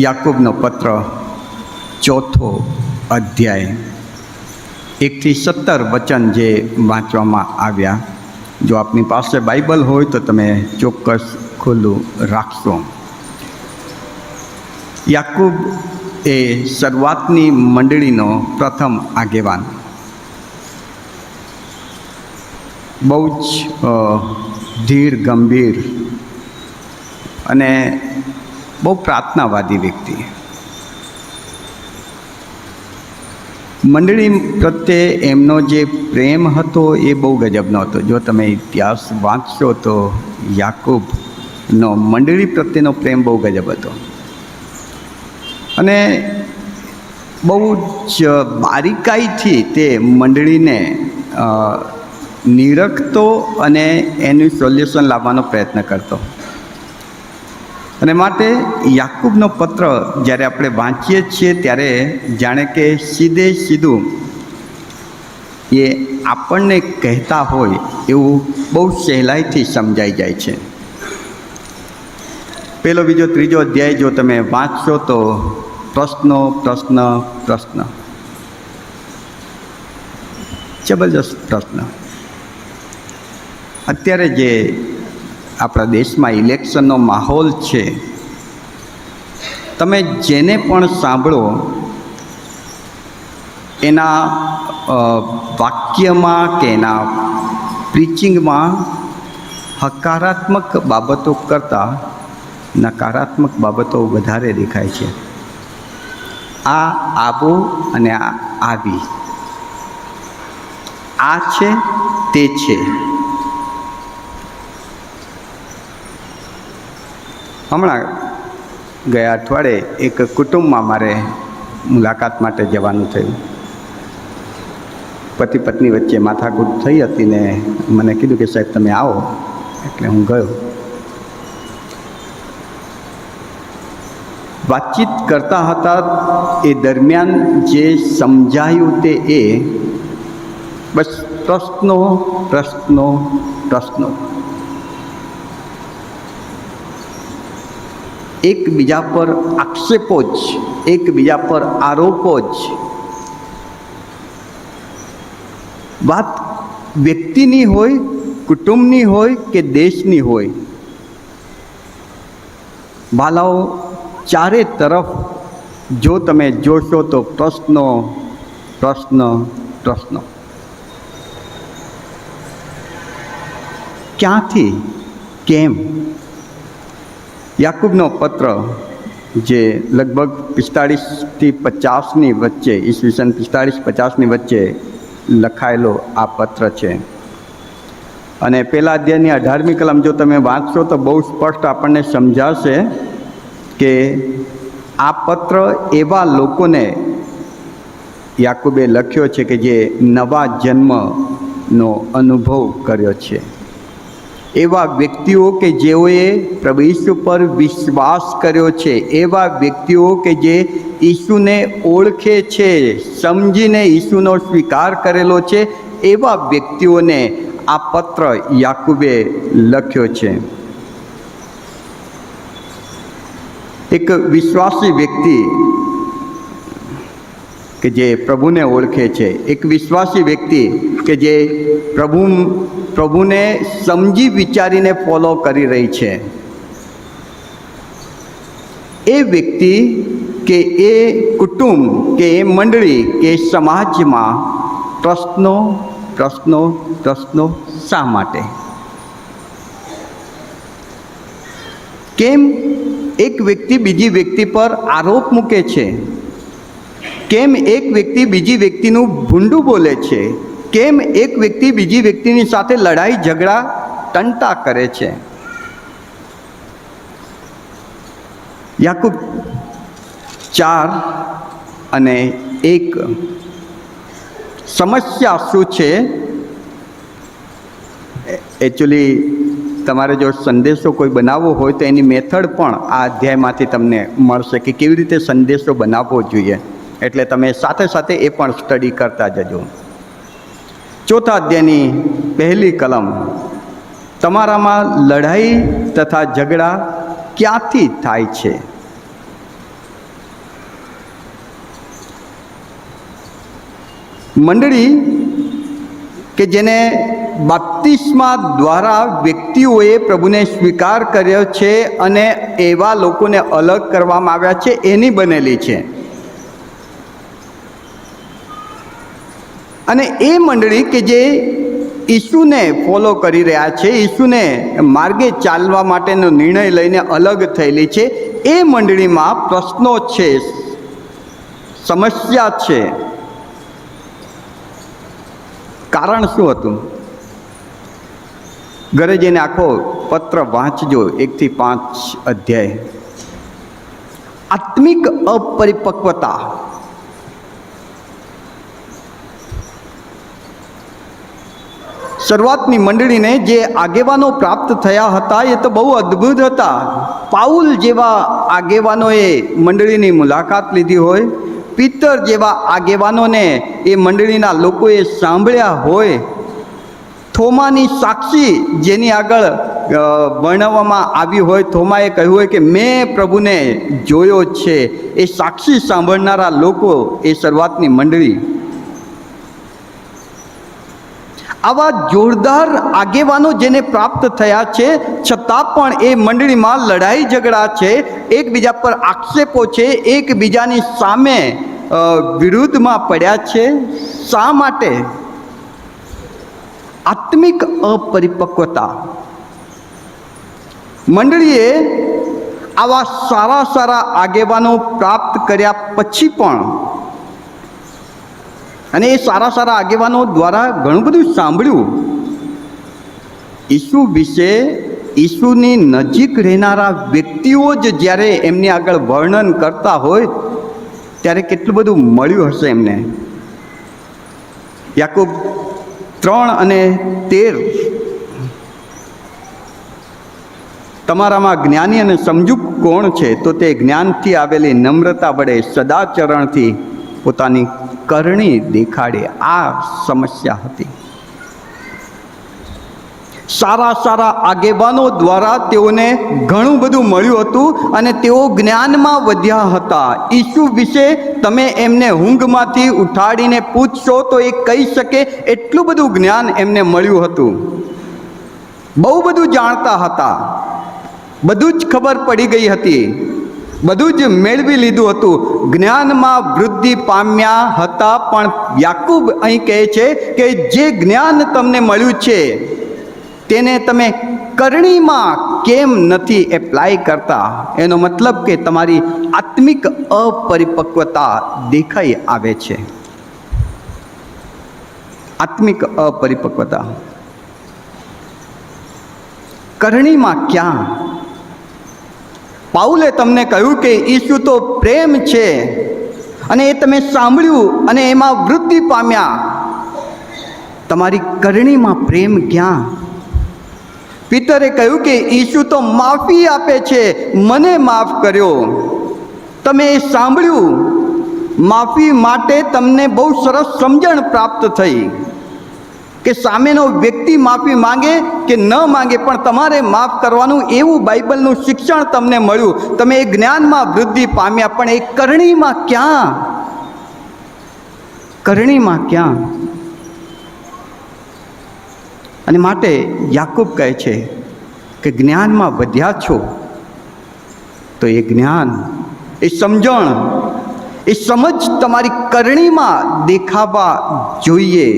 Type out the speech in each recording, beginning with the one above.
યાકૂબનો પત્ર ચોથો અધ્યાય 1 થી 17 વચન જે વાંચવામાં આવ્યા. જો આપની પાસે બાઇબલ હોય તો તમે ચોક્કસ ખુલ્લું રાખશો. યાકૂબ એ શરૂઆતની મંડળીનો પ્રથમ આગેવાન, બહુ જ ધીર ગંભીર અને બહુ પ્રાર્થનાવાદી વ્યક્તિ. મંડળી પ્રત્યે એમનો જે પ્રેમ હતો એ બહુ ગજબનો હતો. જો તમે ઇતિહાસ વાંચશો તો યાકૂબનો મંડળી પ્રત્યેનો પ્રેમ બહુ ગજબ હતો અને બહુ જ બારીકાઈથી તે મંડળીને નિરખતો અને એનું સોલ્યુશન લાવવાનો પ્રયત્ન કરતો. અને માટે યાકૂબનો પત્ર જ્યારે આપણે વાંચીએ છીએ ત્યારે જાણે કે સીધે સીધું એ આપણને કહેતા હોય એવું બહુ સહેલાઈથી સમજાઈ જાય છે. પહેલો, બીજો, ત્રીજો અધ્યાય જો તમે વાંચશો તો પ્રશ્નો પ્રશ્ન પ્રશ્ન, જબરજસ્ત પ્રશ્ન. અત્યારે જે આપણા દેશમાં ઇલેક્શનનો માહોલ છે, તમે જેને પણ સાંભળો એના વાક્યમાં કે એના પ્રીચિંગમાં હકારાત્મક બાબતો કરતાં નકારાત્મક બાબતો વધારે દેખાય છે. આ આવો અને આ આવી, આ છે તે છે. હમણાં ગયા અઠવાડિયે એક કુટુંબમાં મારે મુલાકાત માટે જવાનું થયું. પતિ પત્ની વચ્ચે માથાકૂટ થઈ હતી ને મને કીધું કે સાહેબ તમે આવો, એટલે હું ગયો. વાતચીત કરતા હતા એ દરમિયાન જે સમજાયું તે એ બસ પ્રશ્નો પ્રશ્નો પ્રશ્નો, એકબીજા પર આક્ષેપો જ, એકબીજા પર આરોપો જ. વાત વ્યક્તિની હોય, કુટુંબની હોય કે દેશની હોય, બાલાઓ ચારે તરફ જો તમે જોશો તો પ્રશ્નો પ્રશ્નો પ્રશ્નો. ક્યાંથી, કેમ? યાકૂબનો પત્ર જે લગભગ 45 થી 50ની વચ્ચે, ઈસવીસન 45-50ની વચ્ચે લખાયેલો આ પત્ર છે. અને પહેલા અધ્યાયની 18મી કલમ જો તમે વાંચશો તો બહુ સ્પષ્ટ આપણને સમજાશે કે આ પત્ર એવા લોકોને યાકૂબે લખ્યો છે કે જે નવા જન્મનો અનુભવ કર્યો છે. એવા વ્યક્તિઓ કે જેઓએ પ્રભુ ઈસુ પર વિશ્વાસ કર્યો છે, એવા વ્યક્તિઓ કે જે ઈસુને ઓળખે છે, સમજીને ઈસુનો સ્વીકાર કરેલો છે, એવા વ્યક્તિઓને આ પત્ર યાકૂબે લખ્યો છે. એક વિશ્વાસી વ્યક્તિ કે જે પ્રભુને ઓળખે છે, એક વિશ્વાસી વ્યક્તિ કે જે પ્રભુને સમજી વિચારીને ફોલો કરી રહી છે, એ વ્યક્તિ કે એ કુટુંબ કે એ મંડળી કે સમાજમાં પ્રશ્નો પ્રશ્નો પ્રશ્નો શા માટે? કેમ એક વ્યક્તિ બીજી વ્યક્તિ પર આરોપ મૂકે છે? કેમ એક વ્યક્તિ બીજી વ્યક્તિનું ભૂંડું બોલે છે? કેમ એક વ્યક્તિ બીજી વ્યક્તિની સાથે લડાઈ ઝઘડા ટંટા કરે છે? યાકૂબ 4:1 સમસ્યા શું છે? એકચ્યુઅલી તમારે જો સંદેશો કોઈ બનાવવો હોય તો એની મેથડ પણ આ અધ્યાયમાંથી તમને મળશે કે કેવી રીતે સંદેશો બનાવવો જોઈએ. એટલે તમે સાથે સાથે એ પણ સ્ટડી કરતા જજો. ચોથા અધ્યાયની પહેલી કલમ, તમારામાં લડાઈ તથા ઝઘડા ક્યાંથી થાય છે? મંડળી કે જેને બાપ્તિસ્મા દ્વારા વ્યક્તિઓએ પ્રભુને સ્વીકાર કર્યો છે અને એવા લોકોને અલગ કરવામાં આવ્યા છે, એની બનેલી છે. અને એ મંડળી કે જે ઈસુને ફોલો કરી રહ્યા છે, ઈસુને માર્ગે ચાલવા માટેનો નિર્ણય લઈને અલગ થયેલી છે, એ મંડળીમાં પ્રશ્નો છે, સમસ્યા છે. કારણ શું હતું? ઘરે જઈને આખો પત્ર વાંચજો, 1 થી 5 અધ્યાય. આત્મિક અપરિપક્વતા. શરૂઆતની મંડળીને જે આગેવાનો પ્રાપ્ત થયા હતા એ તો બહુ અદ્ભુત હતા. પાઉલ જેવા આગેવાનોએ મંડળીની મુલાકાત લીધી હોય, પીતર જેવા આગેવાનોને એ મંડળીના લોકોએ સાંભળ્યા હોય, થોમાની સાક્ષી જેની આગળ વર્ણવવામાં આવી હોય, થોમાએ કહ્યું હોય કે મેં પ્રભુને જોયો છે, એ સાક્ષી સાંભળનારા લોકો એ શરૂઆતની મંડળી. આવા જોરદાર આગેવાનો જેને પ્રાપ્ત થયા છે, છતાં પણ એ મંડળીમાં લડાઈ ઝઘડા છે, એકબીજા પર આક્ષેપો છે, એકબીજાની સામે વિરુદ્ધમાં પડ્યા છે. શા માટે? આત્મિક અપરિપક્વતા. મંડળીએ આવા સારા સારા આગેવાનો પ્રાપ્ત કર્યા પછી પણ, અને એ સારા સારા આગેવાનો દ્વારા ઘણું બધું સાંભળ્યું ઈસુ વિશે. ઈસુની નજીક રહેનારા વ્યક્તિઓ જ જ્યારે એમની આગળ વર્ણન કરતા હોય ત્યારે કેટલું બધું મળ્યું હશે એમને. યાકૂબ 3:13 તમારામાં જ્ઞાની અને સમજૂક કોણ છે? તો તે જ્ઞાનથી આવેલી નમ્રતા વડે સદાચરણથી પોતાની કરણી દેખાડે. આ સમસ્યા હતી. સારા સારા આગેવાનો દ્વારા તેઓને ઘણું બધું મળ્યું હતું અને તેઓ જ્ઞાનમાં વધ્યા હતા. ઈસુ વિશે તમે એમને ઊંઘમાંથી ઉઠાડીને પૂછશો તો એ કહી શકે એટલું બધું જ્ઞાન એમને મળ્યું હતું. બહુ બધું જાણતા હતા, બધું જ ખબર પડી ગઈ હતી, બધું જ મેળવી લીધું હતું, જ્ઞાનમાં વૃદ્ધિ પામ્યા હતા. પણ યાકૂબ અહીં કહે છે કે જે જ્ઞાન તમને મળ્યું છે તેને તમે કરણીમાં કેમ નથી એપ્લાય કરતા? એનો મતલબ કે તમારી આત્મિક અપરિપક્વતા દેખાઈ આવે છે. આત્મિક અપરિપક્વતા. કરણીમાં ક્યાં? પાઉલે તમને કહ્યું કે ઈસુ તો પ્રેમ છે અને એ તમે સાંભળ્યું અને એમાં વૃદ્ધિ પામ્યા. તમારી કરણીમાં પ્રેમ ક્યાં? પીતરે કહ્યું કે ઈસુ તો માફી આપે છે, મને માફ કર્યો. તમે એ સાંભળ્યું. માફી માટે તમને બહુ સરસ સમજણ પ્રાપ્ત થઈ કે સામેનો વ્યક્તિ માફી માંગે કે ન માંગે પણ તમારે માફ કરવાનું, એવું બાઇબલનું શિક્ષણ તમને મળ્યું. તમે એ જ્ઞાનમાં વૃદ્ધિ પામ્યા. પણ એ કરણીમાં ક્યાં? કરણીમાં ક્યાં? અને માટે યાકૂબ કહે છે કે જ્ઞાનમાં વધ્યા છો તો એ જ્ઞાન, એ સમજણ, એ સમજ તમારી કરણીમાં દેખાવા જોઈએ.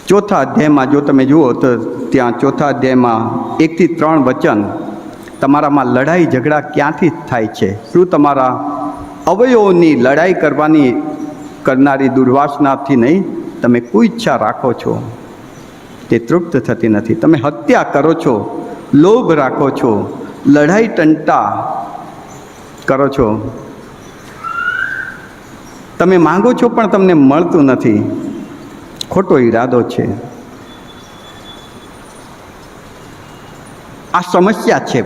ચોથા અધ્યાયમાં જો તમે જુઓ તો ત્યાં ચોથા અધ્યાયમાં 1 થી 3 વચન, તમારામાં લડાઈ ઝઘડા ક્યાંથી થાય છે? શું તમારા અવયવોની લડાઈ કરનારી દુર્વાસનાથી નહીં? તમે કોઈ ઈચ્છા રાખો છો, તે તૃપ્ત થતી નથી. તમે હત્યા કરો છો, લોભ રાખો છો, લડાઈ ટંટા કરો છો. તમે માંગો છો પણ તમને મળતું નથી. ખોટો ઈરાદો છે. આ સમસ્યા છે.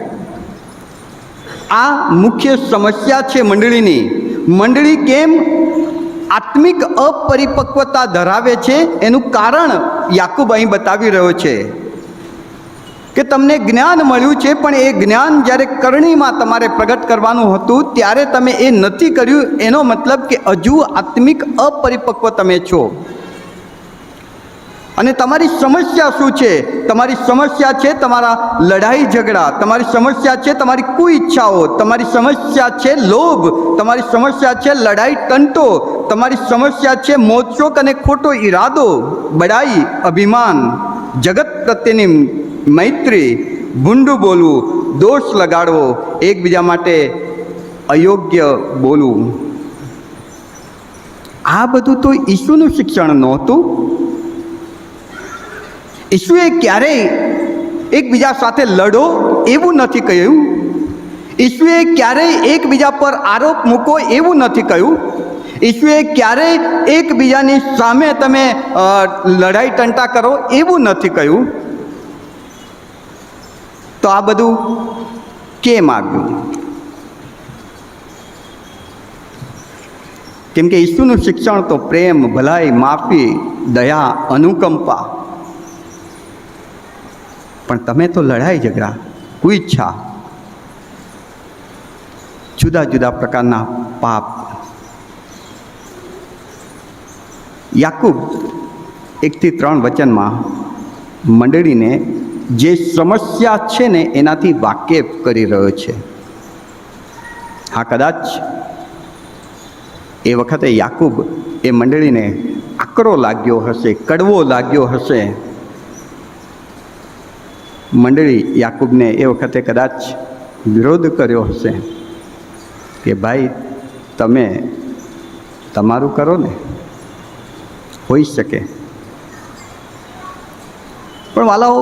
આ મુખ્ય સમસ્યા છે મંડળીની. મંડળી કેમ આત્મિક અપરિપક્વતા ધરાવે છે એનું કારણ યાકૂબ અહીં બતાવી રહ્યો છે. કે તમને જ્ઞાન મળ્યું છે, પણ એ જ્ઞાન જ્યારે કરણીમાં તમારે પ્રગટ કરવાનું હતું ત્યારે તમે એ નથી કર્યું. એનો મતલબ કે હજુ આત્મિક અપરિપક્વ તમે છો. અને તમારી સમસ્યા શું છે? તમારી સમસ્યા છે તમારા લડાઈ ઝઘડા, તમારી સમસ્યા છે તમારી કુઈચ્છાઓ, તમારી સમસ્યા છે લોભ, તમારી સમસ્યા છે લડાઈ ટંટો, તમારી સમસ્યા છે મોજશોખ અને ખોટો ઈરાદો, બડાઈ, અભિમાન, જગત પ્રત્યેની મૈત્રી, ભૂંડું બોલવું, દોષ લગાડવો, એકબીજા માટે અયોગ્ય બોલવું. આ બધું તો ઈસુનું શિક્ષણ નહોતું. ઈસુએ ક્યારેય એકબીજા સાથે લડો એવું નથી કહ્યું. ઈસુએ ક્યારેય એકબીજા પર આરોપ મૂકો એવું નથી કહ્યું. ઈસુએ ક્યારેય એકબીજાની સામે તમે લડાઈ ટંટા કરો એવું નથી કહ્યું. તો આ બધું કેમ આવ્યું? કેમ કે ઈસુનું શિક્ષણ તો પ્રેમ, ભલાઈ, માફી, દયા, અનુકંપા. પણ તમે તો લડાઈ ઝઘડા, કુઈચ્છા, જુદા જુદા પ્રકારના પાપ. યાકૂબ 1-3 વચનમાં મંડળીને જે સમસ્યા છે ને એનાથી વાકેફ કરી રહ્યો છે. હા, કદાચ એ વખતે યાકૂબ એ મંડળીને આકરો લાગ્યો હશે, કડવો લાગ્યો હશે. મંડળી યાકૂબને એ વખતે કદાચ વિરોધ કર્યો હશે કે ભાઈ તમે તમારું કરો ને, હોઈ શકે. પણ વાલાઓ,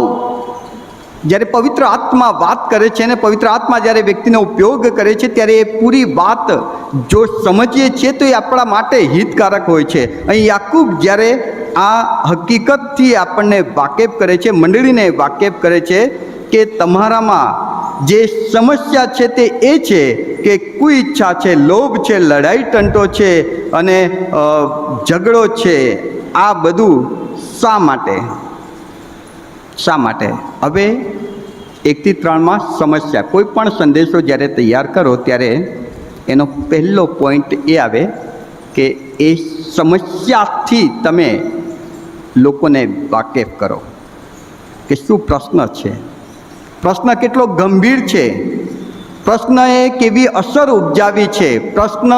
જ્યારે પવિત્ર આત્મા વાત કરે છે અને પવિત્ર આત્મા જ્યારે વ્યક્તિનો ઉપયોગ કરે છે ત્યારે એ પૂરી વાત જો સમજીએ છીએ તો એ આપણા માટે હિતકારક હોય છે. અહીં યાકૂબ જ્યારે આ હકીકતથી આપણને વાકેફ કરે છે, મંડળીને વાકેફ કરે છે કે તમારામાં જે સમસ્યા છે તે એ છે કે કુઈચ્છા છે, લોભ છે, લડાઈ ટંટો છે અને ઝઘડો છે. આ બધું શા માટે? શા માટે? હવે 1-3માં સમસ્યા. કોઈ પણ સંદેશો જ્યારે તૈયાર કરો ત્યારે એનો પહેલો પોઈન્ટ એ આવે કે એ સમસ્યાથી તમે લોકોને વાકેફ કરો કે શું પ્રશ્ન છે, પ્રશ્ન કેટલો ગંભીર છે, પ્રશ્ન એ કેવી અસર ઉપજાવી છે, પ્રશ્ન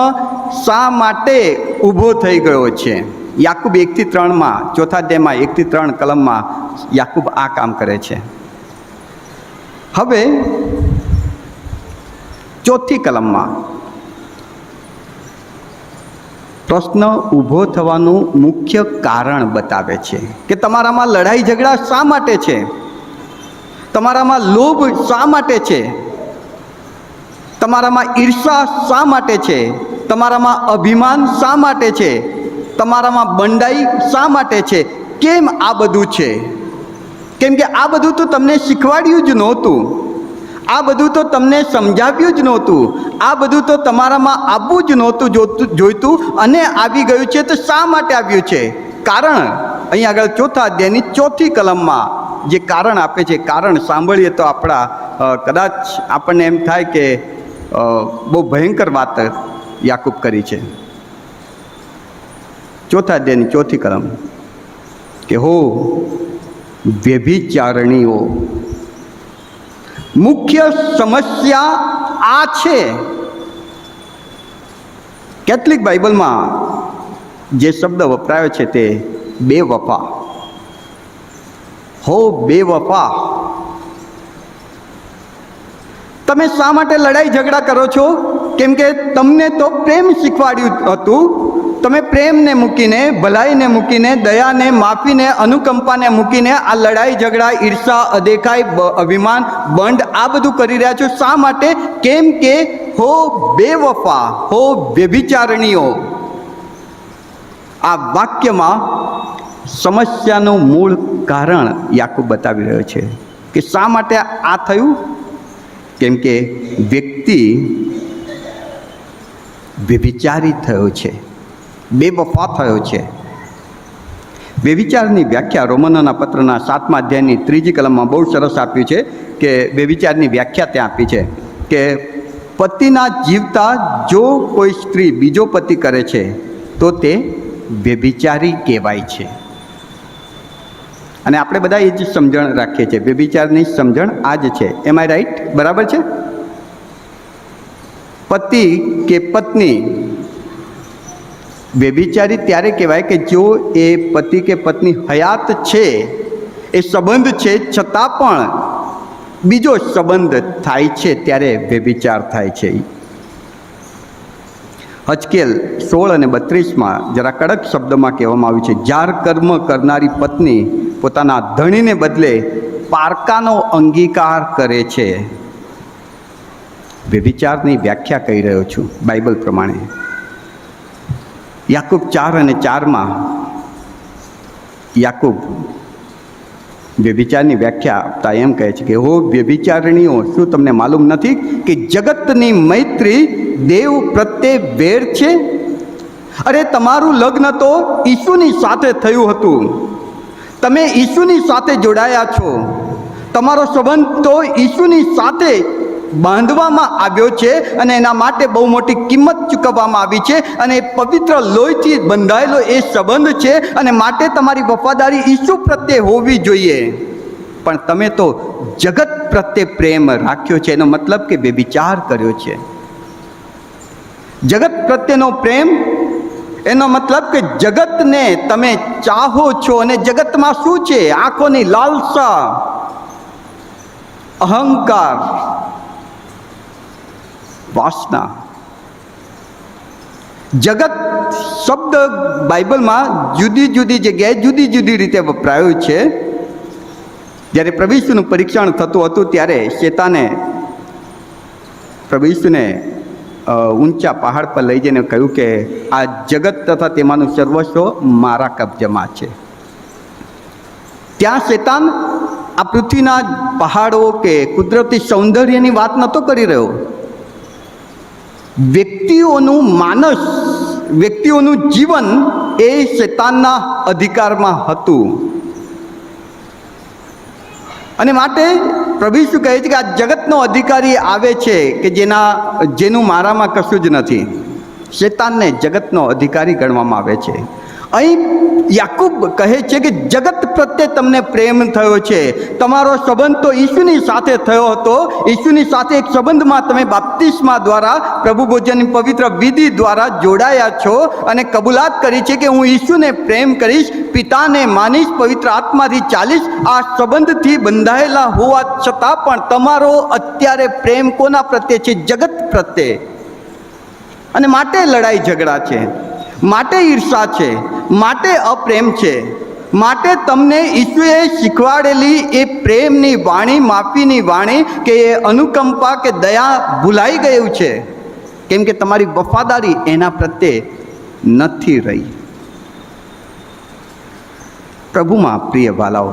શા માટે ઊભો થઈ ગયો છે. યાકૂબ 1-3માં, 4થા અધ્યાયમાં 1-3 કલમમાં યાકૂબ આ કામ કરે છે. હવે 4થી કલમમાં પ્રશ્ન ઊભો થવાનું મુખ્ય કારણ બતાવે છે કે તમારામાં લડાઈ ઝઘડા શા માટે છે, તમારામાં લોભ શા માટે છે, તમારામાં ઈર્ષા શા માટે છે, તમારામાં અભિમાન શા માટે છે, તમારામાં બંડાઈ શા માટે છે. કેમ આ બધું છે? કેમ કે આ બધું તો તમને શીખવાડ્યું જ નહોતું, આ બધું તો તમને સમજાવ્યું જ નહોતું, આ બધું તો તમારામાં આવવું જ નહોતું જોઈતું અને આવી ગયું છે. તો શા માટે આવ્યું છે? કારણ અહીં આગળ 4થા અધ્યાયની 4થી કલમમાં જે કારણ આપે છે, કારણ સાંભળીએ તો કદાચ આપણને એમ થાય કે બહુ ભયંકર વાત યાકૂબ કરી છે. 4થા અધ્યાયની 4થી કલમ કે હો વ્યભિચારણીઓ, મુખ્ય સમસ્યા આ છે. કેથલિક બાઇબલમાં જે શબ્દ વપરાયો છે તે બેવફા. હો બેવફા, તમે શા માટે લડાઈ ઝઘડા કરો છો? કેમ કે તમને તો પ્રેમ શીખવાડ્યું હતું. તમે પ્રેમને મૂકીને, ભલાઈને મૂકીને, દયાને, માફીને, અનુકંપાને મૂકીને આ લડાઈ ઝઘડા, ઈર્ષા, અદેખાઈ, અભિમાન, બંધ આ બધું કરી રહ્યા છો. શા માટે? કેમ કે હો બેવફા, હો વ્યભિચારણીઓ. આ વાક્યમાં સમસ્યાનું મૂળ કારણ યાકૂબ બતાવી રહ્યો છે કે શા માટે આ થયું. કેમ કે વ્યક્તિ વ્યભિચારી થયો છે, બેવફા થયો છે. વ્યભિચારની વ્યાખ્યા રોમનોના પત્રના 7મા અધ્યાયની 3જી કલમમાં બહુ સરસ આપ્યું છે કે વ્યભિચારની વ્યાખ્યા ત્યાં આપી છે કે પતિના જીવતા જો કોઈ સ્ત્રી બીજો પતિ કરે છે તો તે વ્યભિચારી કહેવાય છે. અને આપણે બધા એ જ સમજણ રાખીએ છીએ. વ્યભિચારની સમજણ આ જ છે. એમ આઈ રાઈટ? બરાબર છે. પતિ કે પત્ની વ્યભિચારી ત્યારે કહેવાય કે જો એ પતિ કે પત્ની હયાત છે, એ સંબંધ છે, છતાં પણ બીજો સંબંધ થાય છે ત્યારે વ્યભિચાર થાય છે. હજકેલ 16 અને 32માં જરા કડક શબ્દમાં કહેવામાં આવ્યું છે, જાર કર્મ કરનારી પત્ની પોતાના ધણીને બદલે પારકાનો અંગીકાર કરે છે. વ્યભિચારની વ્યાખ્યા કહી રહ્યો છું બાઇબલ પ્રમાણે. યાકૂબ 4 અને 4માં યાકૂબ વ્યભિચારની વ્યાખ્યા આપતા એમ કહે છે કે હો વ્યભિચારણીઓ, શું તમને માલુમ નથી કે જગતની મૈત્રી દેવ પ્રત્યે વેર છે? અરે તમારું લગ્ન તો ઈસુની સાથે થયું હતું. તમે ઈસુની સાથે જોડાયા છો. તમારો સંબંધ તો ઈસુની સાથે બાંધવામાં આવ્યો છે અને એના માટે બહુ મોટી કિંમત ચૂકવવામાં આવી છે અને પવિત્ર લોહીથી બંધાયેલો એ સંબંધ છે અને માટે તમારી વફાદારી ઈસુ પ્રત્યે હોવી જોઈએ. પણ તમે તો જગત પ્રત્યે પ્રેમ રાખ્યો છે. એનો મતલબ કે વ્યભિચાર કર્યો છે. જગત પ્રત્યેનો પ્રેમ, એનો મતલબ કે જગતને તમે ચાહો છો. અને જગતમાં શું છે? આંખોની લાલસા, અહંકાર, વાસના. જગત શબ્દ બાઇબલમાં જુદી જુદી જગ્યાએ જુદી જુદી રીતે વપરાયો છે. જ્યારે પ્રભુ ઈસુનું પરીક્ષણ થતું હતું ત્યારે શેતાને પ્રભુ ઈસુને ઊંચા પહાડ પર લઈ જઈને કહ્યું કે આ જગત તથા તેમાંનું સર્વસ્વ મારા કબજામાં છે. ત્યાં શેતાન આ પૃથ્વીના પહાડો કે કુદરતી સૌંદર્યની વાત નહોતો કરી રહ્યો. વ્યક્તિઓનું માનસ, વ્યક્તિઓનું જીવન એ શેતાનના અધિકારમાં હતું. અને માટે પ્રભુ ઈસુ કહે છે કે આ જગતનો અધિકારી આવે છે કે જેનું મારામાં કશું જ નથી. શેતાનને જગતનો અધિકારી ગણવામાં આવે છે. અહીં યાકૂબ કહે છે કે જગત પ્રત્યે તમને પ્રેમ થયો છે. તમારો સંબંધ તો ઈસુની સાથે થયો હતો. ઈસુની સાથે એક સંબંધમાં તમે બાપ્તિસ્મા દ્વારા, પ્રભુ ભોજનની પવિત્ર વિધિ દ્વારા જોડાયા છો અને કબૂલાત કરી છે કે હું ઈસુને પ્રેમ કરીશ, પિતાને માનીશ, પવિત્ર આત્માથી ચાલીશ. આ સંબંધથી બંધાયેલા હોવા છતાં પણ તમારો અત્યારે પ્રેમ કોના પ્રત્યે છે? જગત પ્રત્યે. અને માટે લડાઈ ઝઘડા છે, માટે ઈર્ષા છે, માટે અપ્રેમ છે. માટે તમને ઈસુએ શીખવાડેલી એ પ્રેમની વાણી, માફીની વાણી કે એ અનુકંપા કે દયા ભૂલાઈ ગયું છે. કેમ કે તમારી વફાદારી એના પ્રત્યે નથી રહી. પ્રભુમાં પ્રિય વાલાઓ,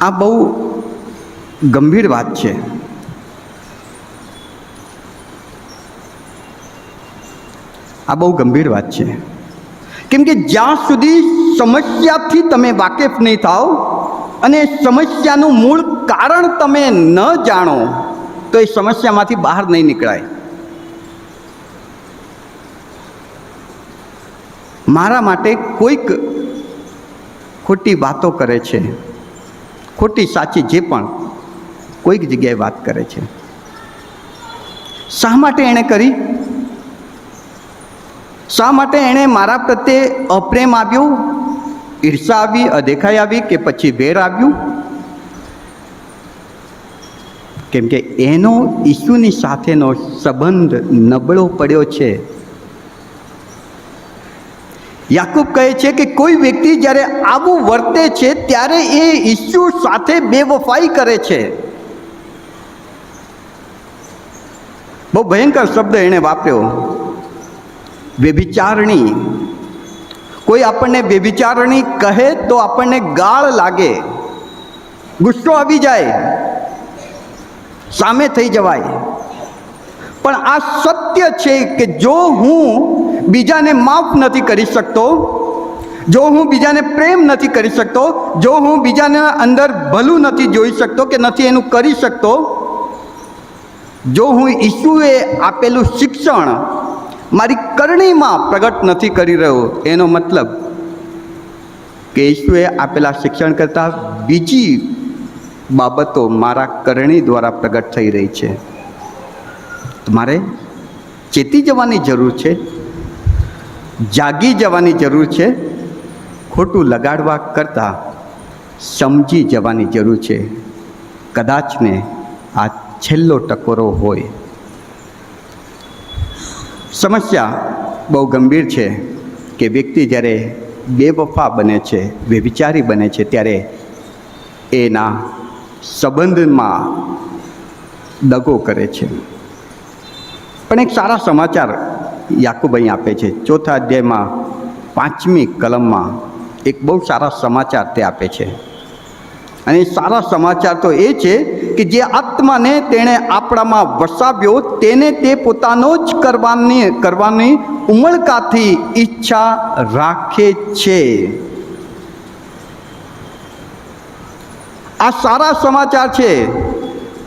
આ બહુ ગંભીર વાત છે. આ બહુ ગંભીર વાત છે. કેમ કે જ્યાં સુધી સમસ્યાથી તમે વાકેફ નહીં થાઓ અને સમસ્યાનું મૂળ કારણ તમે ન જાણો તો એ સમસ્યામાંથી બહાર નહીં નીકળાય. મારા માટે કોઈક ખોટી વાતો કરે છે, ખોટી સાચી જે પણ કોઈક જગ્યાએ વાત કરે છે. શા માટે એણે કરી? શા માટે એણે મારા પ્રત્યે અપ્રેમ આવ્યો, ઈર્ષા આવી, અદેખાઈ આવી કે પછી વેર આવ્યું? કેમ કે એનો ઈસુની સાથેનો સંબંધ નબળો પડ્યો છે. યાકૂબ કહે છે કે કોઈ વ્યક્તિ જ્યારે આવું વર્તે છે ત્યારે એ ઈસુ સાથે બેવફાઈ કરે છે. બહુ ભયંકર શબ્દ એણે વાપર્યો, વ્યભિચારણી. કોઈ આપણને વ્યભિચારણી કહે તો આપણને ગાળ લાગે, ગુસ્સો આવી જાય, સામે થઈ જવાય. પણ આ સત્ય છે કે જો હું બીજાને માફ નથી કરી શકતો, જો હું બીજાને પ્રેમ નથી કરી શકતો, જો હું બીજાને અંદર ભલું નથી જોઈ શકતો કે નથી એનું કરી શકતો, જો હું ઈસુએ આપેલું શિક્ષણ મારી કરણીમાં પ્રગટ નથી કરી રહ્યો, એનો મતલબ કે ઈસુએ આપેલા શિક્ષણ કરતાં બીજી બાબતો મારા કરણી દ્વારા પ્રગટ થઈ રહી છે. મારે ચેતી જવાની જરૂર છે, જાગી જવાની જરૂર છે, ખોટું લગાડવા કરતાં સમજી જવાની જરૂર છે. કદાચ ને આ છેલ્લો ટકોરો હોય. સમસ્યા બહુ ગંભીર છે કે વ્યક્તિ જ્યારે બેવફા બને છે, વ્યભિચારી બને છે, ત્યારે એના સંબંધમાં દગો કરે છે. પણ એક સારા સમાચાર યાકૂબ અહીં આપે છે. 4થા અધ્યાયમાં 5મી કલમમાં એક બહુ સારા સમાચાર તે આપે છે. અને સારા સમાચાર તો એ છે કે જે આત્માને તેણે આપણામાં વસાવ્યો તેને તે પોતાનો જ કરવાની ઉમળકાથી ઈચ્છા રાખે છે. આ સારા સમાચાર છે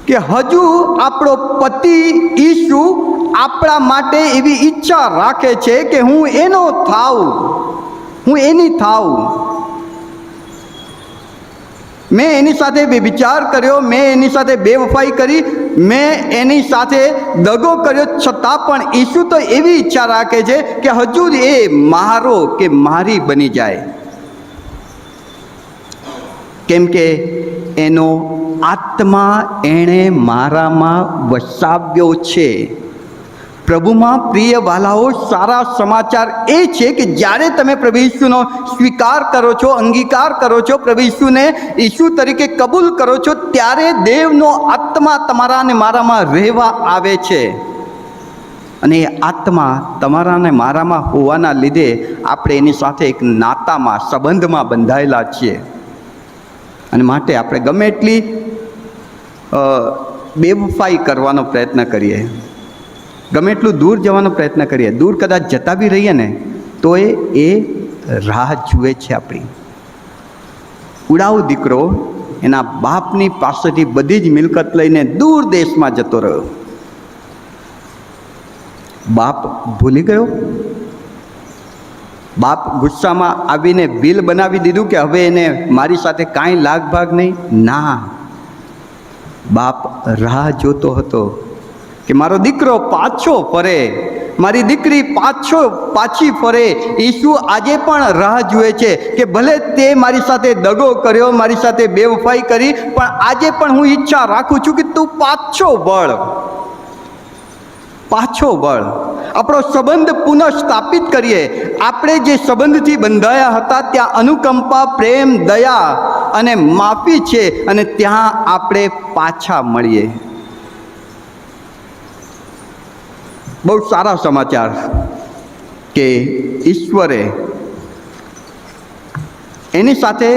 કે હજુ આપણો પતિ ઈસુ આપણા માટે એવી ઈચ્છા રાખે છે કે હું એનો થાઉં, હું એની થાઉં. મેં એની સાથે વિચાર કર્યો, મેં એની સાથે બેવફાઈ કરી, મેં એની સાથે દગો કર્યો, છતાં પણ ઈસુ તો એવી ઈચ્છા રાખે છે કે હજુ એ મારો કે મારી બની જાય. કેમ કે એનો આત્મા એણે મારામાં વસાવ્યો છે. પ્રભુમાં પ્રિય વાલાઓ, સારા સમાચાર એ છે કે જ્યારે તમે પ્રભુ ઈસુનો સ્વીકાર કરો છો, અંગીકાર કરો છો, પ્રભુ ઈસુને ઈસુ તરીકે કબૂલ કરો છો, ત્યારે દેવનો આત્મા તમારા અને મારામાં રહેવા આવે છે. અને એ આત્મા તમારા અને મારામાં હોવાના લીધે આપણે એની સાથે એક નાતામાં, સંબંધમાં બંધાયેલા છીએ. અને માટે આપણે ગમે એટલી બેવફાઈ કરવાનો પ્રયત્ન કરીએ, ગમે એટલું દૂર જવાનો પ્રયત્ન કરીએ, દૂર કદાચ જતા બી રહીએ ને તો એ રાહ જુએ છે આપણી. ઉડાવ દીકરો એના બાપની પાસેથી બધી જ મિલકત લઈને દૂર દેશમાં જતો રહ્યો. બાપ ભૂલી ગયો? બાપ ગુસ્સામાં આવીને બિલ બનાવી દીધું કે હવે એને મારી સાથે કાંઈ લાગભાગ નહીં? ના, બાપ રાહ જોતો હતો કે મારો દીકરો પાછો ફરે, મારી દીકરી પાછી ફરે. ઈસુ આજે પણ રાહ જુએ છે કે ભલે તે મારી સાથે દગો કર્યો, મારી સાથે બેવફાઈ કરી, પણ આજે પણ હું ઈચ્છા રાખું છું કે તું પાછો વળ, પાછો વળ. આપણો સંબંધ પુનઃ સ્થાપિત કરીએ. આપણે જે સંબંધથી બંધાયા હતા ત્યાં અનુકંપા, પ્રેમ, દયા અને માફી છે, અને ત્યાં આપણે પાછા મળીએ. બહુ સારા સમાચાર કે ઈશ્વરે એની સાથે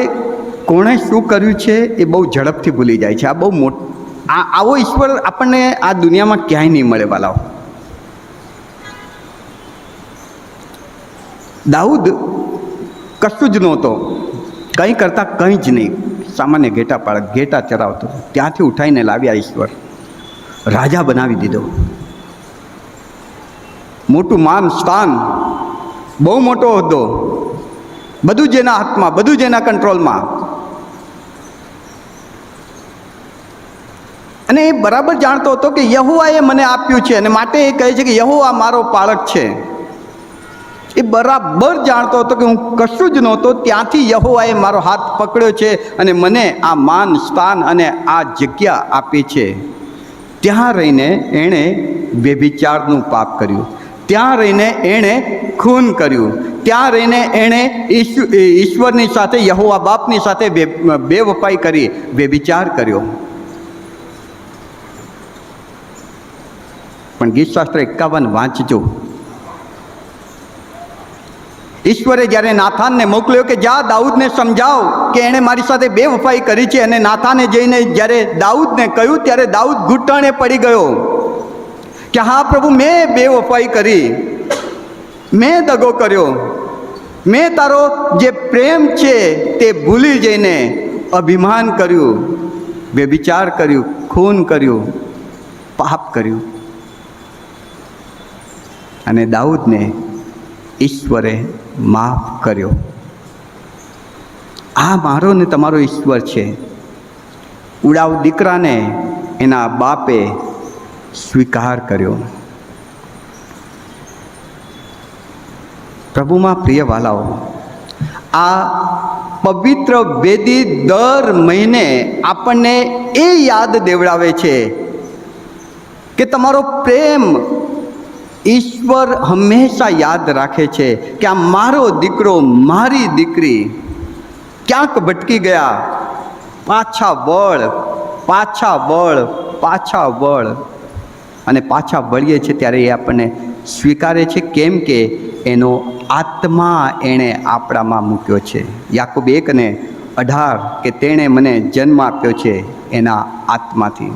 કોણે શું કર્યું છે એ બહુ ઝડપથી ભૂલી જાય છે. આ બહુ આવો ઈશ્વર આપણને આ દુનિયામાં ક્યાંય નહીં મળે વાલાઓ. દાઉદ કશું જ નહોતો, કંઈ કરતાં કંઈ જ નહીં, સામાન્ય ઘેટા ચરાવતો. ત્યાંથી ઉઠાઈને લાવ્યા ઈશ્વર, રાજા બનાવી દીધો. મોટું માન, સ્થાન, બહુ મોટો હોદ્દો, બધું જ એના હાથમાં, બધું જ એના કંટ્રોલમાં. અને એ બરાબર જાણતો હતો કે યહોવાએ મને આપ્યું છે, અને માટે એ કહે છે કે યહોવા મારો પાળક છે. એ બરાબર જાણતો હતો કે હું કશું જ નહોતો, ત્યાંથી યહોવાએ મારો હાથ પકડ્યો છે અને મને આ માન, સ્થાન અને આ જગ્યા આપી છે. ત્યાં રહીને એણે વ્યભિચારનું પાપ કર્યું, ત્યાં રહીને એણે ખૂન કર્યું, ત્યાં રહીને એણે ઈશ્વરની સાથે, યહોવા બાપની સાથે બેવફાઈ કરી, વ્યભિચાર કર્યો. પણ ગીતશાસ્ત્ર 51 વાંચજો. ઈશ્વરે જ્યારે નાથાનને મોકલ્યો કે જા દાઉદને સમજાવ કે એણે મારી સાથે બેવફાઈ કરી છે, અને નાથાને જઈને જ્યારે દાઉદને કહ્યું ત્યારે દાઉદ ઘૂંટણે પડી ગયો કે હા પ્રભુ, મેં બેવફાઈ કરી, મેં દગો કર્યો, મેં તારો જે પ્રેમ છે તે ભૂલી જઈને અભિમાન કર્યું, વ્યભિચાર કર્યું, ખૂન કર્યું, પાપ કર્યું. અને દાઉદને ઈશ્વરે માફ કર્યો. આ મારો ને તમારો ઈશ્વર છે. ઉડાવ દીકરાને એના બાપે સ્વીકાર કર્યો. પ્રભુમાં પ્રિય વાલાઓ, આ પવિત્ર વેદી દર મહિને આપણને એ યાદ દેવડાવે છે કે તમારો પ્રેમ ઈશ્વર હંમેશા યાદ રાખે છે કે આ મારો દીકરો, મારી દીકરી ક્યાંક ભટકી ગયા, પાછા વળ, પાછા વળ, પાછા વળ. અને પાછા વળીએ છીએ ત્યારે એ આપણને સ્વીકારે છે. કેમ કે એનો આત્મા એણે આપણામાં મૂક્યો છે. યાકૂબ 1:18 કે તેણે મને જન્મ આપ્યો છે એના આત્માથી.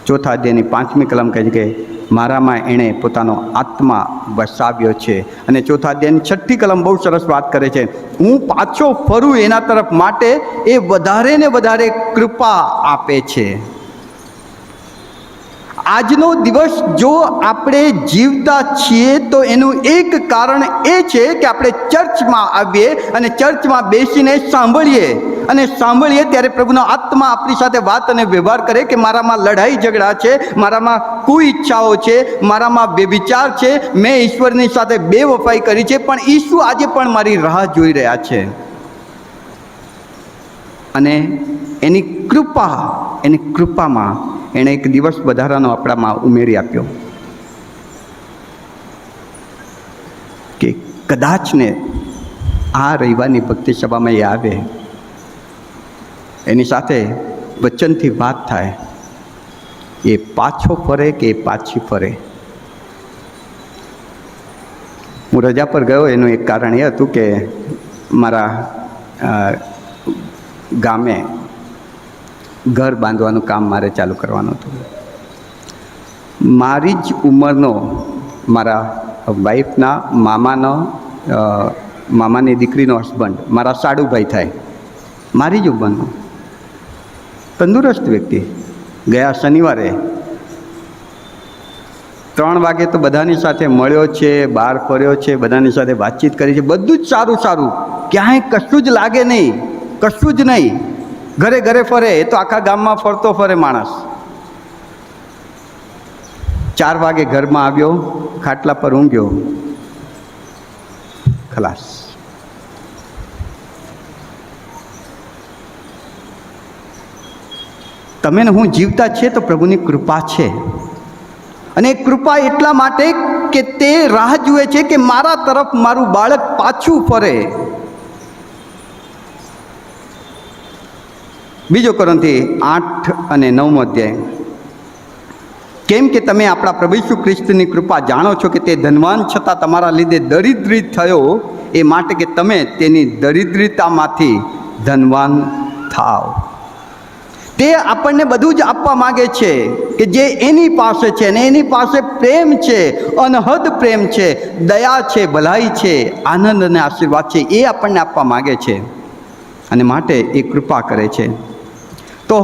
ચોથા અધ્યાયની 5મી કલમ કહે છે કે મારામાં એણે પોતાનો આત્મા વસાવ્યો છે. અને ચોથા અધ્યાયની 6ઠ્ઠી કલમ બહુ સરસ વાત કરે છે, હું પાછો ફરું એના તરફ માટે એ વધારે ને વધારે કૃપા આપે છે. આજનો દિવસ જો આપણે જીવતા છીએ તો એનું એક કારણ એ છે કે આપણે ચર્ચમાં આવીએ અને ચર્ચમાં બેસીને સાંભળીએ. અને સાંભળીએ ત્યારે પ્રભુનો આત્મા આપણી સાથે વાત અને વ્યવહાર કરે કે મારામાં લડાઈ ઝઘડા છે, મારામાં કુઈચ્છાઓ છે, મારામાં બેવિચાર છે, મેં ઈશ્વરની સાથે બેવફાઈ કરી છે, પણ ઈસુ આજે પણ મારી રાહ જોઈ રહ્યા છે. અને એની કૃપામાં એણે એક દિવસ વધારાનો આપણામાં ઉમેરી આપ્યો કે કદાચ ને આ રવિવારની ભક્તિ સભામાં એ આવે, એની સાથે વચનથી વાત થાય, એ પાછો ફરે કે એ પાછી ફરે. હું રજા પર ગયો એનું એક કારણ એ હતું કે મારા ગામે ઘર બાંધવાનું કામ મારે ચાલુ કરવાનું હતું. મારી જ ઉંમરનો, મારા વાઈફના મામાની દીકરીનો હસબન્ડ, મારા સાડુભાઈ થાય, મારી જ ઉંમરનો તંદુરસ્ત વ્યક્તિ, ગયા શનિવારે 3 વાગે તો બધાની સાથે મળ્યો છે, બહાર ફર્યો છે, બધાની સાથે વાતચીત કરી છે, બધું જ સારું સારું, ક્યાંય કશું જ લાગે નહીં, કશું જ નહીં. ઘરે ઘરે ફરે, એ તો આખા ગામમાં ફરતો ફરે માણસ. 4 વાગે ઘરમાં આવ્યો, ખાટલા પર ઊંઘ્યો, ખલાસ. તમે ને હું જીવતા છે તો પ્રભુની કૃપા છે. અને કૃપા એટલા માટે કે તે રાહ જુએ છે કે મારા તરફ મારું બાળક પાછું ફરે. બીજો કોરિન્થી 8 અને 9 અધ્યાય, કેમ કે તમે આપણા પ્રભુ ઈસુ ખ્રિસ્તની કૃપા જાણો છો કે તે ધનવાન છતાં તમારા લીધે દરિદ્રિત થયો, એ માટે કે તમે તેની દરિદ્રતામાંથી ધનવાન થાવ. તે આપણને બધું જ આપવા માગે છે કે જે એની પાસે છે, અને એની પાસે પ્રેમ છે, અનહદ પ્રેમ છે, દયા છે, ભલાઈ છે, આનંદ અને આશીર્વાદ છે, એ આપણને આપવા માગે છે. અને માટે એ કૃપા કરે છે. તો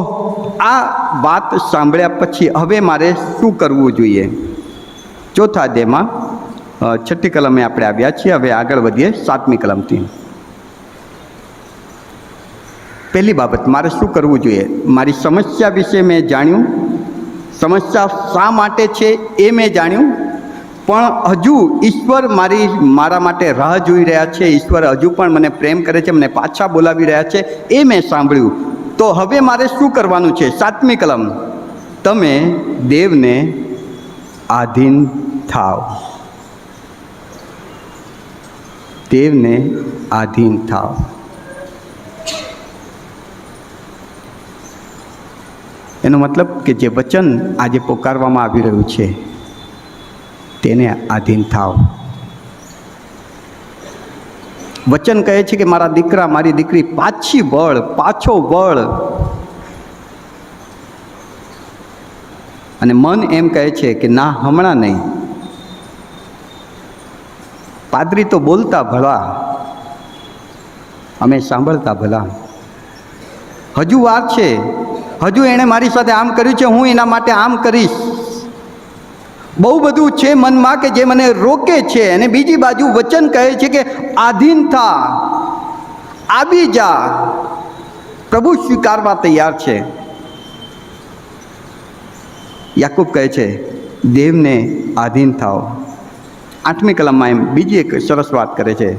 આ વાત સાંભળ્યા પછી હવે મારે શું કરવું જોઈએ? ચોથા અધ્યાયમાં 6ઠ્ઠી કલમે આપણે આવ્યા છીએ. હવે આગળ વધીએ 7મી કલમથી. પહેલી બાબત, મારે શું કરવું જોઈએ? મારી સમસ્યા વિશે મેં જાણ્યું, સમસ્યા શા માટે છે એ મેં જાણ્યું, પણ હજુ ઈશ્વર મારા માટે રાહ જોઈ રહ્યા છે, ઈશ્વર હજુ પણ મને પ્રેમ કરે છે, મને પાછા બોલાવી રહ્યા છે, એ મેં સાંભળ્યું. તો હવે મારે શું કરવાનું છે? 7મી કલમ, તમે દેવને આધીન થાવ. દેવને આધીન થાવ. એનો મતલબ કે જે વચન આજે પોકારવામાં આવી રહ્યું છે તેને આધીન થાવ. વચન કહે છે કે મારા દીકરા, મારી દીકરી પાછી વળ, પાછો વળ. અને મન એમ કહે છે કે ના, હમણાં નહીં. પાદરી તો બોલતા ભલા, અમે સાંભળતા ભલા. હજુ વાર છે, હજુ એણે મારી સાથે આમ કર્યું છે, હું એના માટે આમ કરીશ. બહુ બધું છે મનમાં કે જે મને રોકે છે. અને બીજી બાજુ વચન કહે છે કે આધીન થા, આવી જા. પ્રભુ સ્વીકારવા તૈયાર છે. યાકૂબ કહે છે દેવને આધીન થાઓ. 8મી કલમમાં એમ બીજી એક સરસ વાત કરે છે,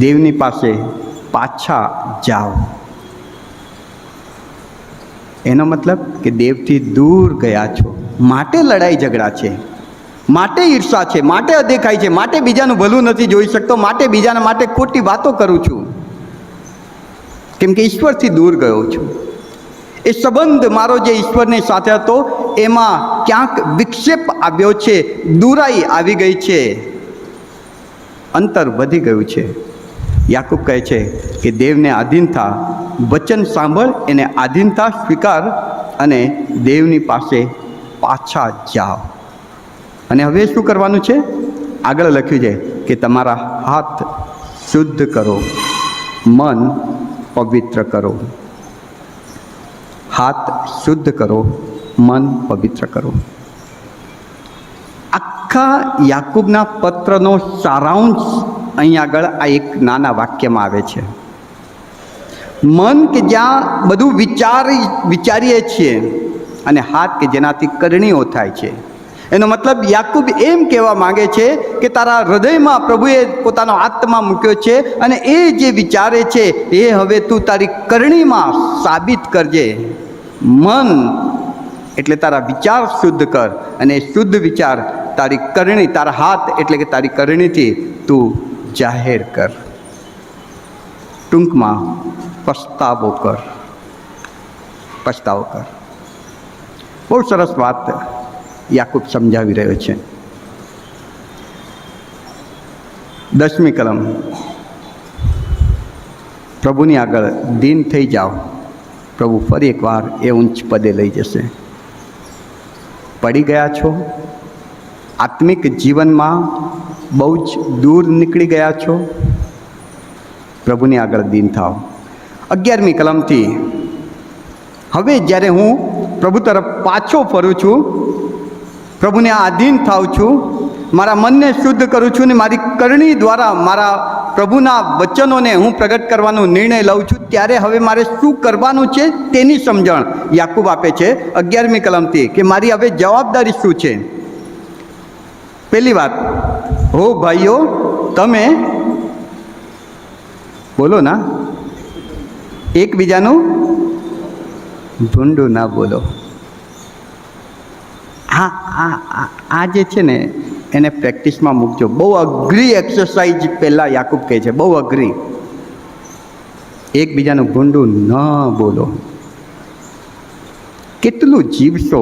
દેવની પાસે પાછા જાઓ. એનો મતલબ કે દેવથી દૂર ગયા છો, માટે લડાઈ ઝઘડા છે, માટે ઈર્ષા છે, માટે અદેખાઈ છે, માટે બીજાનું ભલું નથી જોઈ શકતો, માટે બીજાના માટે ખોટી વાતો કરું છું, કેમ કે ઈશ્વરથી દૂર ગયો છું. એ સંબંધ મારો જે ઈશ્વરની સાથે હતો એમાં ક્યાંક વિક્ષેપ આવ્યો છે, દૂરાઈ આવી ગઈ છે, અંતર વધી ગયું છે. યાકૂબ કહે છે કે દેવને આધીન થા, વચન સાંભળ, એને આધીનતા સ્વીકાર અને દેવની પાસે પાછા જાઓ. અને હવે શું કરવાનું છે? આગળ લખ્યું છે કે તમારા હાથ શુદ્ધ કરો, મન પવિત્ર કરો. હાથ શુદ્ધ કરો, મન પવિત્ર કરો. આખા યાકૂબના પત્રનો સારાંશ અહીં આગળ આ એક નાના વાક્યમાં આવે છે. મન કે જ્યાં બધું વિચારીએ છીએ, અને હાથ કે જેનાથી કરણીઓ થાય છે. એનો મતલબ યાકૂબ એમ કહેવા માંગે છે કે તારા હૃદયમાં પ્રભુએ પોતાનો આત્મા મૂક્યો છે, અને એ જે વિચારે છે એ હવે તું તારી કરણીમાં સાબિત કરજે. મન એટલે તારા વિચાર શુદ્ધ કર, અને શુદ્ધ વિચાર તારી કરણી, તારા હાથ એટલે કે તારી કરણીથી તું જાહેર કર. ટૂંકમાં પસ્તાવો કર. બહુ સરસ વાત યાકૂબ સમજાવી રહ્યો છે. 10મી કલમ, પ્રભુની આગળ દીન થઈ જાઓ, પ્રભુ ફરી એકવાર એ ઊંચ પદે લઈ જશે. પડી ગયા છો, આત્મિક જીવનમાં બહુ જ દૂર નીકળી ગયા છો, પ્રભુની આગળ દીન થાઓ. 11મી કલમથી, હવે જ્યારે હું પ્રભુ તરફ પાછો ફરું છું, પ્રભુને આધીન થાઉં છું, મારા મનને શુદ્ધ કરું છું, ને મારી કરણી દ્વારા મારા પ્રભુના વચનોને હું પ્રગટ કરવાનો નિર્ણય લઉં છું, ત્યારે હવે મારે શું કરવાનું છે તેની સમજણ યાકૂબ આપે છે 11મી કલમથી, કે મારી હવે જવાબદારી શું છે. પહેલી વાત, હો ભાઈઓ, તમે બોલો ના, એકબીજાનું ભૂંડું ના બોલો. આ જે છે ને એને પ્રેક્ટિસમાં મૂકજો. બહુ અઘરી એક્સરસાઇઝ પહેલાં યાકૂબ કહે છે, બહુ અઘરી. એકબીજાનું ભૂંડું ન બોલો. કેટલું જીવશો,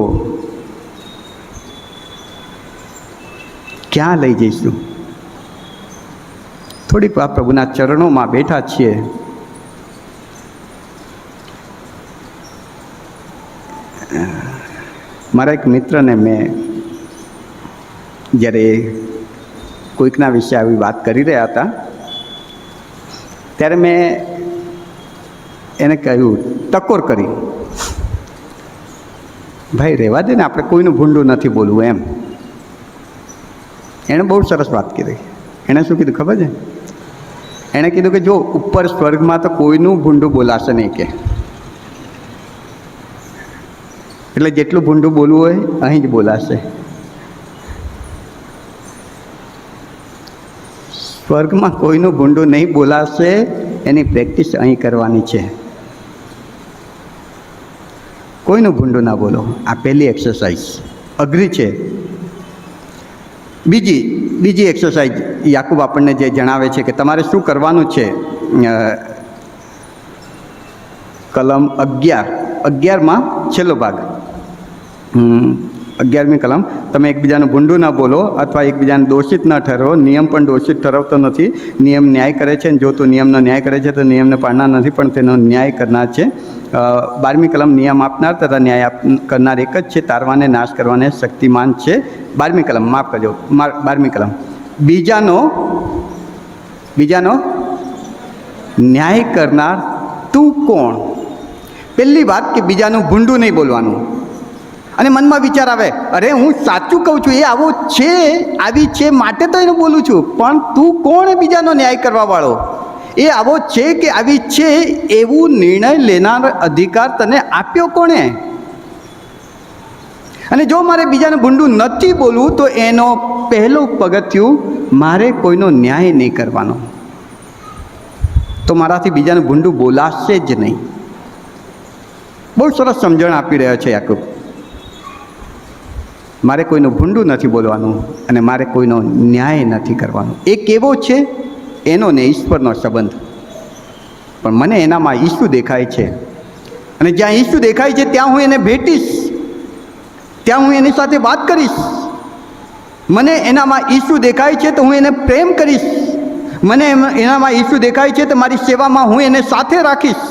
ક્યાં લઈ જઈશું? થોડીક વાર પ્રભુના ચરણોમાં બેઠા છીએ. મારા એક મિત્રને મેં જ્યારે કોઈકના વિશે આવી વાત કરી રહ્યા હતા, ત્યારે મેં એને કહ્યું, ટકોર કરી, ભાઈ રહેવા દે ને, આપણે કોઈનું ભૂંડું નથી બોલવું એમ. એણે બહુ સરસ વાત કરી. એણે શું કીધું ખબર છે? એણે કીધું કે જો ઉપર સ્વર્ગમાં તો કોઈનું ભૂંડું બોલાશે નહીં, કે એટલે જેટલું ભૂંડું બોલવું હોય અહીં જ બોલાશે. સ્વર્ગમાં કોઈનું ભૂંડું નહીં બોલાશે, એની પ્રેક્ટિસ અહીં કરવાની છે. કોઈનું ભૂંડું ના બોલો. આ પહેલી એક્સરસાઇઝ અઘરી છે. બીજી એક્સરસાઇઝ યાકૂબ આપણને જે જણાવે છે કે તમારે શું કરવાનું છે, કલમ 11માં છેલ્લો ભાગ, 11મી કલમ, તમે એકબીજાનું ભૂંડું ન બોલો અથવા એકબીજાને દોષિત ન ઠરવો. નિયમ પણ દોષિત ઠરવતો નથી. નિયમ ન્યાય કરે છે, જો તું નિયમનો ન્યાય કરે છે તો નિયમને પાળનાર નથી પણ તેનો ન્યાય કરનાર છે. 12મી કલમ, નિયમ આપનાર તથા ન્યાય કરનાર એક જ છે, તારવાને નાશ કરવાને શક્તિમાન છે. 12મી કલમ, માફ કરજો, 12મી કલમ, બીજાનો ન્યાય કરનાર તું કોણ? પહેલી વાત કે બીજાનું ભૂંડું નહીં બોલવાનું. અને મનમાં વિચાર આવે, અરે હું સાચું કહું છું, એ આવો છે, આવી છે માટે તો એને બોલું છું, પણ તું કોણ બીજાનો ન્યાય કરવાવાળો? એ આવો છે કે આવી છે એવું નિર્ણય લેનાર અધિકાર તને આપ્યો કોણે? અને જો મારે બીજાને ભૂંડું નથી બોલવું તો એનો પહેલું પગથિયું મારે કોઈનો ન્યાય નહીં કરવાનો. તો મારાથી બીજાને ભૂંડું બોલાશે જ નહીં. બહુ સરસ સમજણ આપી રહ્યો છે યાકૂબ. મારે કોઈનું ભૂંડું નથી બોલવાનું અને મારે કોઈનો ન્યાય નથી કરવાનો. એ કેવો છે? એનો ને ઈશ્વરનો સંબંધ. પણ મને એનામાં ઈસુ દેખાય છે અને જ્યાં ઈસુ દેખાય છે ત્યાં હું એને ભેટીશ, ત્યાં હું એની સાથે વાત કરીશ. મને એનામાં ઈસુ દેખાય છે તો હું એને પ્રેમ કરીશ. મને એનામાં ઈસુ દેખાય છે તો મારી સેવામાં હું એને સાથે રાખીશ,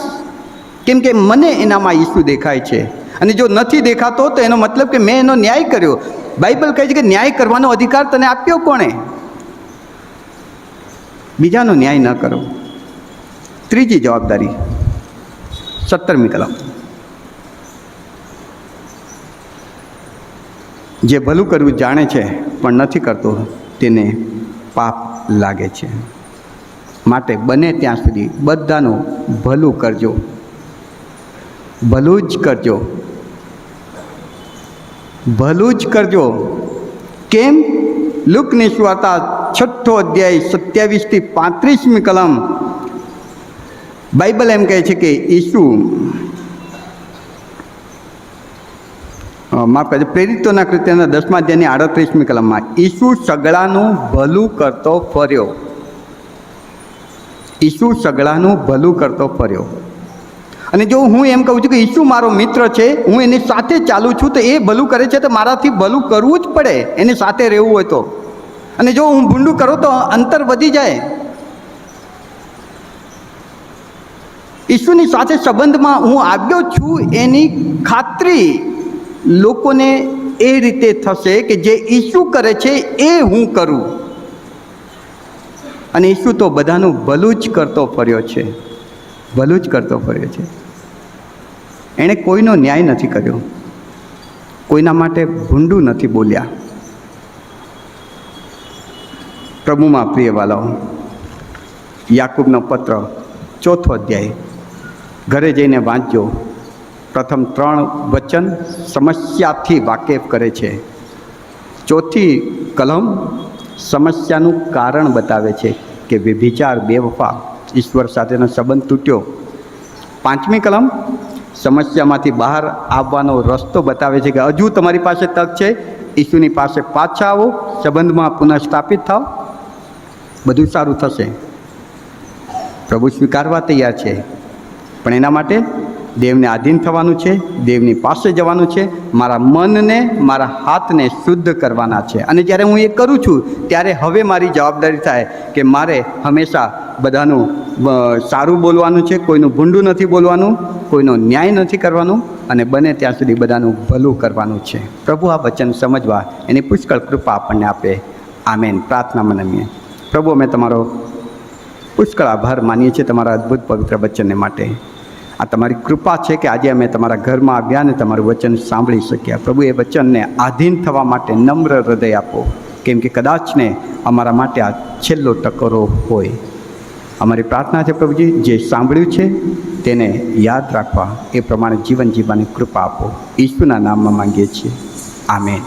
કેમ કે મને એનામાં ઈસુ દેખાય છે. અને જો નથી દેખાતો તો એનો મતલબ કે મેં એનો ન્યાય કર્યો. બાઇબલ કહે છે કે ન્યાય કરવાનો અધિકાર તને આપ્યો કોણે? બીજાનો ન્યાય ન કરો. ત્રીજી જવાબદારી, 17મી કલમ, જે ભલું કરવું જાણે છે પણ નથી કરતો તેને પાપ લાગે છે. માટે બને ત્યાં સુધી બધાનું ભલું કરજો, ભલું જ કરજો, ભલું જ કરજો. કેમ? લુકની સુવાર્તા 6 અધ્યાય 27થી 35મી કલમ, બાઇબલ એમ કહે છે કે ઈસુ, માફ કરજો, પ્રેરિતોના કૃત્યના 10મા અધ્યાયની 38મી કલમમાં ઈસુ સગળાનું ભલું કરતો ફર્યો. ઈસુ સગળાનું ભલું કરતો ફર્યો. અને જો હું એમ કહું છું કે ઈસુ મારો મિત્ર છે, હું એની સાથે ચાલું છું, તો એ ભલું કરે છે તો મારાથી ભલું કરવું જ પડે એની સાથે રહેવું હોય તો. અને જો હું ભૂંડું કરું તો અંતર વધી જાય. ઈસુની સાથે સંબંધમાં હું આવ્યો છું એની ખાતરી લોકોને એ રીતે થશે કે જે ઈસુ કરે છે એ હું કરું. અને ઈસુ તો બધાનું ભલું જ કરતો ફર્યો છે, ભલું જ કરતો ફર્યો છે. એણે કોઈનો ન્યાય નથી કર્યો, કોઈના માટે ભૂંડું નથી બોલ્યા. પ્રભુમાં પ્રિય વાલાઓ, યાકૂબનો પત્ર 4થો અધ્યાય ઘરે જઈને વાંચજો. પ્રથમ 3 વચન સમસ્યાથી વાકેફ કરે છે. 4થી કલમ સમસ્યાનું કારણ બતાવે છે કે વ્યભિચાર, બેવફા, ઈશ્વર સાથેનો સંબંધ તૂટ્યો. 5મી કલમ સમસ્યામાંથી બહાર આવવાનો રસ્તો બતાવે છે કે હજુ તમારી પાસે તક છે, ઈસુની પાસે પાછા આવો, સંબંધમાં પુનઃસ્થાપિત થાવ, બધું સારું થશે. પ્રભુ સ્વીકારવા તૈયાર છે, પણ એના માટે દેવને આધીન થવાનું છે, દેવની પાસે જવાનું છે, મારા મનને, મારા હાથને શુદ્ધ કરવાના છે. અને જ્યારે હું એ કરું છું ત્યારે હવે મારી જવાબદારી થાય કે મારે હંમેશા બધાનું સારું બોલવાનું છે, કોઈનું ભૂંડું નથી બોલવાનું, કોઈનો ન્યાય નથી કરવાનું, અને બને ત્યાં સુધી બધાનું ભલું કરવાનું છે. પ્રભુ આ વચન સમજવા એની પુષ્કળ કૃપા આપણને આપે. આમેન. પ્રાર્થનામાં નમીએ. પ્રભુ, અમે તમારો પુષ્કળ આભાર માનીએ છીએ તમારા અદ્ભુત પવિત્ર વચનને માટે. આ તમારી કૃપા છે કે આજે અમે તમારા ઘરમાં આવ્યા અને તમારું વચન સાંભળી શક્યા. પ્રભુ, એ વચનને આધીન થવા માટે નમ્ર હૃદય આપો, કેમ કે કદાચને અમારા માટે આ છેલ્લો ટકોરો હોય. અમારી પ્રાર્થના છે પ્રભુજી, જે સાંભળ્યું છે તેને યાદ રાખવા, એ પ્રમાણે જીવન જીવવાની કૃપા આપો. ઈસુના નામમાં માંગીએ છીએ. આમેન.